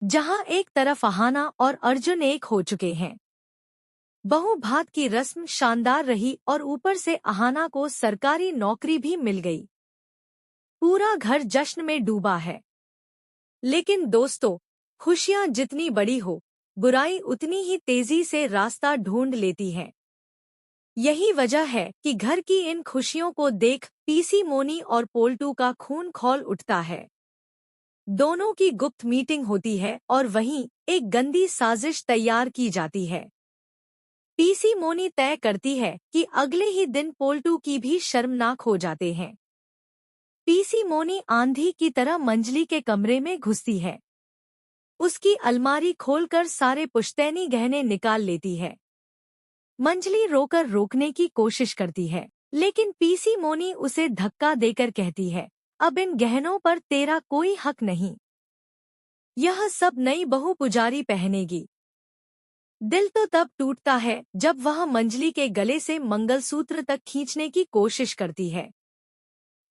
जहां एक तरफ अहाना और अर्जुन एक हो चुके हैं। बहू भात की रस्म शानदार रही और ऊपर से अहाना को सरकारी नौकरी भी मिल गई। पूरा घर जश्न में डूबा है। लेकिन दोस्तों, खुशियां जितनी बड़ी हो, बुराई उतनी ही तेजी से रास्ता ढूंढ लेती है। यही वजह है कि घर की इन खुशियों को देख पीसी मोनी और पोल्टू का खून खौल उठता है। दोनों की गुप्त मीटिंग होती है और वहीं एक गंदी साजिश तैयार की जाती है। पीसी मोनी तय करती है कि अगले ही दिन पोल्टू की भी शर्मनाक हो जाते हैं। पीसी मोनी आंधी की तरह मंजली के कमरे में घुसती है। उसकी अलमारी खोलकर सारे पुश्तैनी गहने निकाल लेती है। मंजली रोकने की कोशिश करती है, लेकिन पीसी मोनी उसे धक्का देकर कहती है, अब इन गहनों पर तेरा कोई हक नहीं। यह सब नई बहू पुजारी पहनेगी। दिल तो तब टूटता है जब वह मंजली के गले से मंगलसूत्र तक खींचने की कोशिश करती है।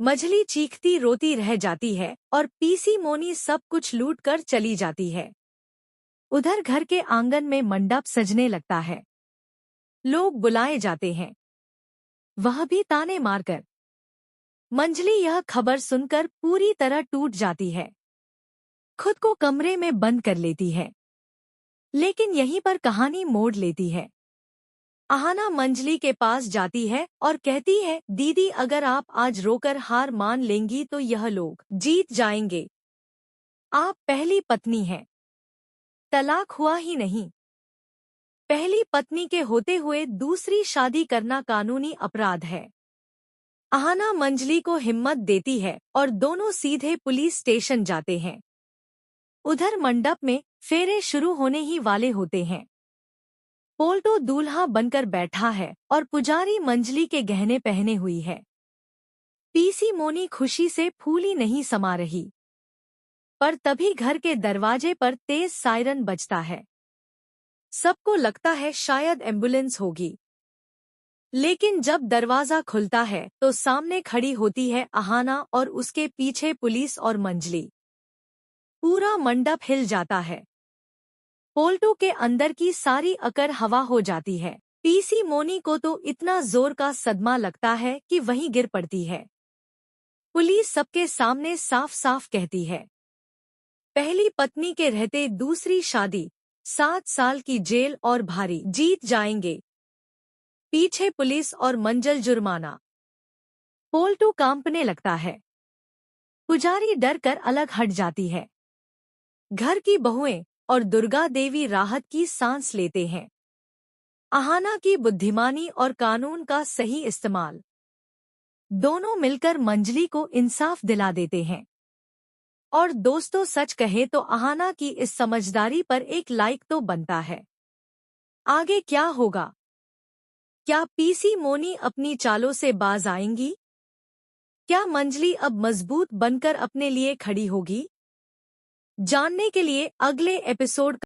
मंजली चीखती रोती रह जाती है और पीसी मोनी सब कुछ लूट कर चली जाती है। उधर घर के आंगन में मंडप सजने लगता है। लोग बुलाए जाते हैं, वह भी ताने मारकर। मंजली यह खबर सुनकर पूरी तरह टूट जाती है। खुद को कमरे में बंद कर लेती है। लेकिन यहीं पर कहानी मोड़ लेती है। अहाना मंजली के पास जाती है और कहती है, दीदी अगर आप आज रोकर हार मान लेंगी तो यह लोग जीत जाएंगे। आप पहली पत्नी हैं। तलाक हुआ ही नहीं, पहली पत्नी के होते हुए दूसरी शादी करना कानूनी अपराध है। अहाना मंजली को हिम्मत देती है और दोनों सीधे पुलिस स्टेशन जाते हैं। उधर मंडप में फेरे शुरू होने ही वाले होते हैं। पोल्टो दूल्हा बनकर बैठा है और पुजारी मंजली के गहने पहने हुई है। पीसी मोनी खुशी से फूली नहीं समा रही। पर तभी घर के दरवाजे पर तेज सायरन बजता है। सबको लगता है शायद एम्बुलेंस होगी। लेकिन जब दरवाजा खुलता है तो सामने खड़ी होती है अहाना और उसके पीछे पुलिस और मंजली। पूरा मंडप हिल जाता है। पोल्टो के अंदर की सारी अकड़ हवा हो जाती है। पीसी मोनी को तो इतना जोर का सदमा लगता है कि वहीं गिर पड़ती है। पुलिस सबके सामने साफ साफ कहती है, पहली पत्नी के रहते दूसरी शादी, 7 साल की जेल और भारी जीत जाएंगे। पीछे पुलिस और मंजल जुर्माना। पोल्टो कांपने लगता है। पुजारी डर कर अलग हट जाती है। घर की बहुएं और दुर्गा देवी राहत की सांस लेते हैं। अहाना की बुद्धिमानी और कानून का सही इस्तेमाल, दोनों मिलकर मंजली को इंसाफ दिला देते हैं। और दोस्तों, सच कहे तो अहाना की इस समझदारी पर एक लाइक तो बनता है। आगे क्या होगा? क्या पीसी मोनी अपनी चालों से बाज आएंगी? क्या मंजली अब मजबूत बनकर अपने लिए खड़ी होगी? जानने के लिए अगले एपिसोड